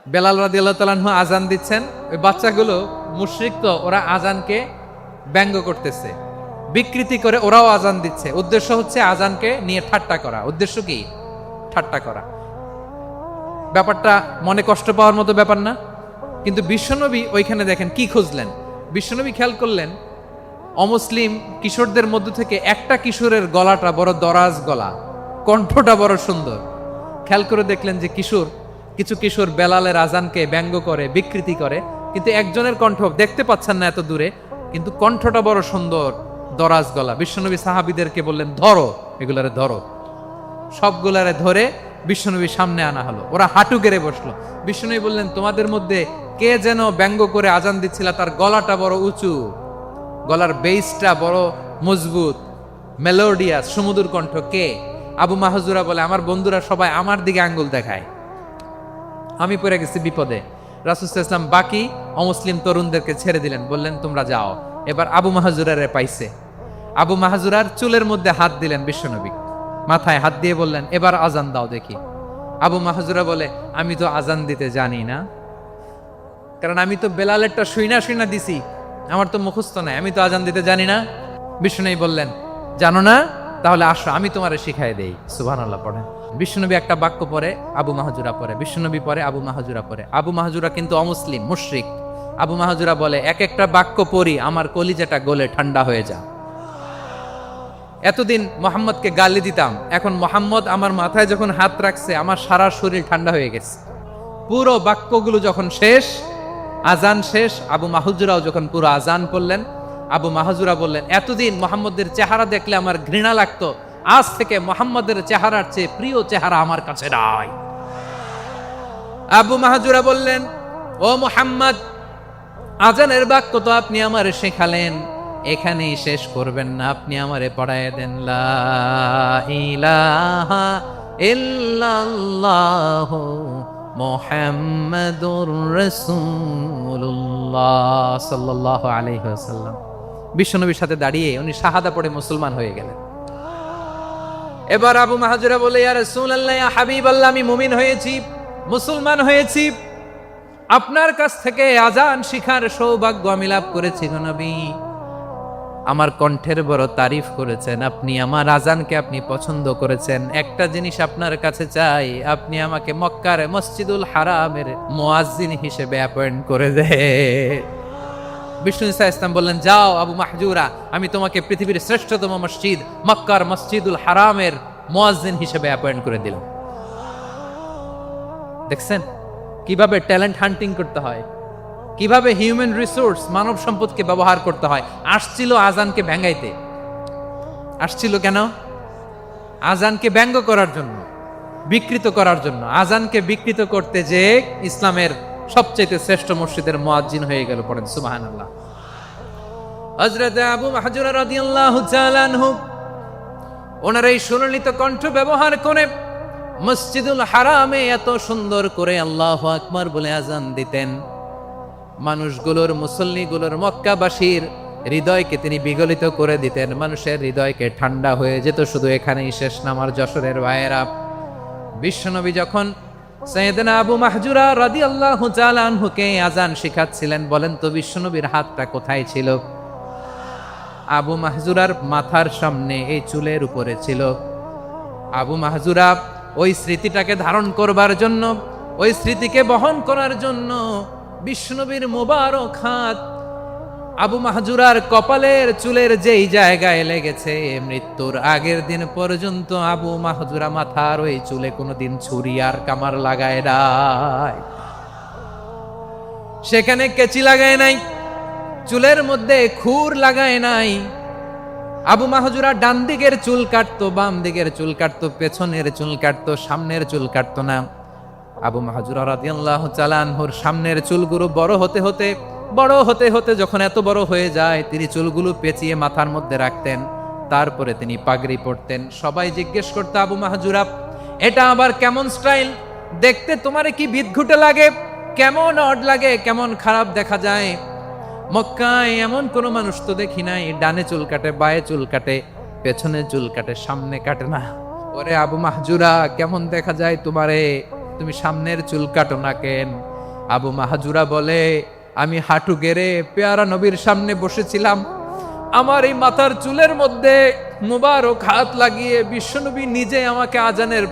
বেলাল রাদিয়াল্লাহু তাআলা আনহু আজান দিচ্ছেন, ওই বাচ্চাগুলো মুশরিক, তো ওরা আজানকে ব্যঙ্গ করতেছে, বিকৃতি করে ওরাও আজান দিচ্ছে। উদ্দেশ্য হচ্ছে আজানকে নিয়ে ঠাট্টা করা। উদ্দেশ্য কি? ঠাট্টা করা। ব্যাপারটা মনে কষ্ট পাওয়ার মতো ব্যাপার না? কিন্তু বিশ্বনবী ওইখানে দেখেন কি খুঁজলেন। বিশ্বনবী খেয়াল করলেন অমুসলিম কিশোরদের মধ্য থেকে একটা কিশোরের গলাটা বড় দরাজ গলা, কণ্ঠটা বড় সুন্দর। খেয়াল করে দেখলেন যে কিছু কিশোর বেলালের আজানকে ব্যঙ্গ করে, বিকৃতি করে, কিন্তু একজনের কণ্ঠ দেখতে পাচ্ছেন না এত দূরে, কিন্তু কণ্ঠটা বড় সুন্দর, দরাজ গলা। বিশ্বনবী সাহাবীদেরকে বললেন, ধরো এগুলারে, ধরো। সবগুলারে ধরে বিশ্বনবীর সামনে আনা হলো। ওরা হাঁটু গেড়ে বসলো। বিশ্বনবী বললেন, তোমাদের মধ্যে কে যেন ব্যঙ্গ করে আজান দিচ্ছিল, তার গলাটা বড় উঁচু, গলার বেসটা বড় মজবুত, মেলোডিয়াস, সুমধুর কণ্ঠ। কে? আবু মাহজুরা বলে, আমার বন্ধুরা সবাই আমার দিকে আঙ্গুল দেখায়, আমি পড়ে গেছি বিপদে। রাসূল সাল্লাল্লাহু আলাইহি ওয়াসাল্লাম বাকি অমুসলিম তরুণদেরকে ছেড়ে দিলেন, বললেন তোমরা যাও। এবার আবু মাহজুরারে পাইছে। আবু মাহজুরার চুলের মধ্যে হাত দিলেন বিশ্বনবী, মাথায় হাত দিয়ে বললেন, এবার আজান দাও দেখি। আবু মাহজুরা বলে, আমি তো আজান দিতে জানি না, কারণ আমি তো বেলালেরটা শুইনা দিছি, আমার তো মুখস্থ নাই, আমি তো আজান দিতে জানি না। বিশ্বনবী বললেন, জানো না? তাহলে আসো, আমি তোমারে শিখাই দেই। সুবহানাল্লাহ পড়েন। বিশ্বনবী একটা বাক্য পরে, আবু মাহজুরা পরে, বিশ্বনবী পরে, আবু মাহজুরা পরে। আবু মাহজুরা কিন্তু অমুসলিম, মুশরিক। আবু মাহজুরা বলে, এক একটা বাক্য পড়ি আমার কলিজাটা গলে ঠান্ডা হয়ে যায়। এতদিন মোহাম্মদকে গালি দিতাম, এখন মোহাম্মদ আমার মাথায় যখন হাত রাখছে, আমার সারা শরীর ঠান্ডা হয়ে গেছে। পুরো বাক্যগুলো যখন শেষ, আজান শেষ, আবু মাহজুরাও যখন পুরো আজান পড়লেন, আবু মাহজুরা বললেন, এতদিন মোহাম্মদের চেহারা দেখলে আমার ঘৃণা লাগতো, আজ থেকে মোহাম্মদের চেহারার চেয়ে প্রিয় চেহারা আমার কাছে নাই। আবু মাহজুরা বললেন, ও মুহাম্মদ, আজানের বাক্য তো আপনি আমারে শেখালেন, এখানেই শেষ করবেন না, আপনি আমারে পড়ায় দেন। লা ইলাহা ইল্লাল্লাহু মুহাম্মাদুর রাসূলুল্লাহ সাল্লাল্লাহু আলাইহি ওয়াসাল্লাম। বিশ্বনবীর সাথে দাঁড়িয়ে উনি শাহাদা পড়ে মুসলমান হয়ে গেলেন। এবার আবু মাহজুরা বলে, ইয়া রাসূলুল্লাহ, ইয়া হাবিবাল্লাহ, আমি মুমিন হয়েছি, মুসলমান হয়েছি, আপনার কাছ থেকে আজান শিখার সৌভাগ্য আমি লাভ করেছি গো নবী। আমার কণ্ঠের বড় তারিফ করেছেন আপনি, আমার আজানকে আপনি পছন্দ করেছেন। একটা জিনিস আপনার কাছে চাই, আপনি আমাকে মক্কার মসজিদুল হারামের মুয়াজ্জিন হিসেবে অ্যাপয়েন্ট করে দেন। বিষ্ণু ইসা ইসলাম বললেন, যাও আবু মাহজুরা, আমি তোমাকে পৃথিবীর শ্রেষ্ঠতম মসজিদ মক্কার মসজিদুল হারামের মুয়াজ্জিন হিসেবে অ্যাপয়েন্ট করে দিলাম। দেখছেন কিভাবে ট্যালেন্ট হান্টিং করতে হয়, কিভাবে হিউম্যান রিসোর্স, মানব সম্পদকে ব্যবহার করতে হয়। আসছিল আজানকে ভেঙ্গাইতে, আসছিল কেন? আজানকে ব্যঙ্গ করার জন্য, বিকৃত করার জন্য। আজানকে বিকৃত করতে যে ইসলামের সবচেয়ে শ্রেষ্ঠ মসজিদের মুয়াজ্জিন হয়ে গেল। পড়েন সুবহানাল্লাহ। হযরত আবু মাহজুরা রাদিয়াল্লাহু তাআলা আনহু ওনার এই সুললিত কণ্ঠ ব্যবহার করে মসজিদুল হারামে এত সুন্দর করে আল্লাহু আকবার বলে আজান দিতেন, মানুষগুলোর, মুসল্লিগুলোর, মক্কাবাসীর হৃদয়কে তিনি বিগলিত করে দিতেন, মানুষের হৃদয়কে ঠান্ডা হয়ে যেত। শুধু এখানেই শেষ না আমার যশোরের ভাইয়েরা। বিশ্বনবী যখন সাইয়েদনা আবু মাহজুরা রাদিয়াল্লাহু তাআলা আনহুকে আজান শিখাচ্ছিলেন, বলেন তো বিশ্বনবীর হাতটা কোথায় ছিল? আবু মাহজুরার মাথার সামনে, এই চুলের উপরে ছিল। আবু মাহজুরা ওই স্মৃতিটাকে ধারণ করবার জন্য, ওই স্মৃতিকে বহন করার জন্য বিশ্বনবীর মোবারক হাত আবু মাহজুরার কপালের চুলের যেই জায়গায় লেগেছে, মৃত্যুর আগের দিন পর্যন্ত আবু মাহজুরা মাথার ওই চুলে কোনোদিন ছুরি আর কামার লাগায় নাই, সেখানে কেচি লাগায় নাই, চুলের মধ্যে খুর লাগায় নাই। আবু মাহজুরা ডান দিকের চুল কাটতো, বাম দিকের চুল কাটতো, পেছনের চুল কাটতো, সামনের চুল কাটতো না। আবু মাহজুরা রাদিয়াল্লাহু তাআলা আনহুর সামনের চুলগুলো বড় হতে হতে যখন এত বড় হয়ে যায়, তিনি চুলগুলো পেঁচিয়ে মাথার মধ্যে রাখতেন, তারপরে তিনি পাগড়ি পরতেন। সবাই জিজ্ঞেস করতো, আবু মাহজুরা, এটা আবার কেমন স্টাইল? দেখতে তোমারে কি বিদঘুটে লাগে, কেমন অড লাগে, কেমন খারাপ দেখা যায়। মক্কায় এমন কোন মানুষ তো দেখি নাই, ডানে চুল কাটে, বায়ে চুল কাটে, পেছনে চুল কাটে, সামনে কাটে না। ওরে আবু মাহজুরা, কেমন দেখা যায় তোমারে, তুমি সামনের চুল কাটো না কেন? আবু মাহাজুরা বলে, আমি হাঁটু গেড়ে পেয়ারা নবীর সামনে বসেছিলাম, আমার এই মাথার চুলের মধ্যে মুবারক হাত লাগিয়ে বিশ্বনবী নিজে আমাকে আজানের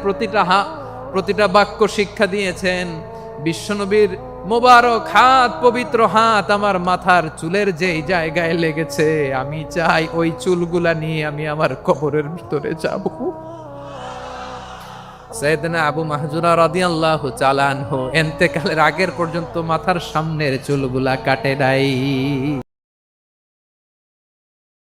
প্রতিটা বাক্য শিক্ষা দিয়েছেন। বিশ্বনবীর মোবারক হাত, পবিত্র হাত আমার মাথার চুলের যেই জায়গায় লেগেছে, আমি চাই ওই চুলগুলা নিয়ে আমি আমার কবরের ভিতরে যাব। সাইয়েদনা আবু মাহজুরা রাদিয়াল্লাহু তাআলা আনহু ইন্তেকালের আগের পর্যন্ত মাথার সামনের চুলগুলা কাটে নাই।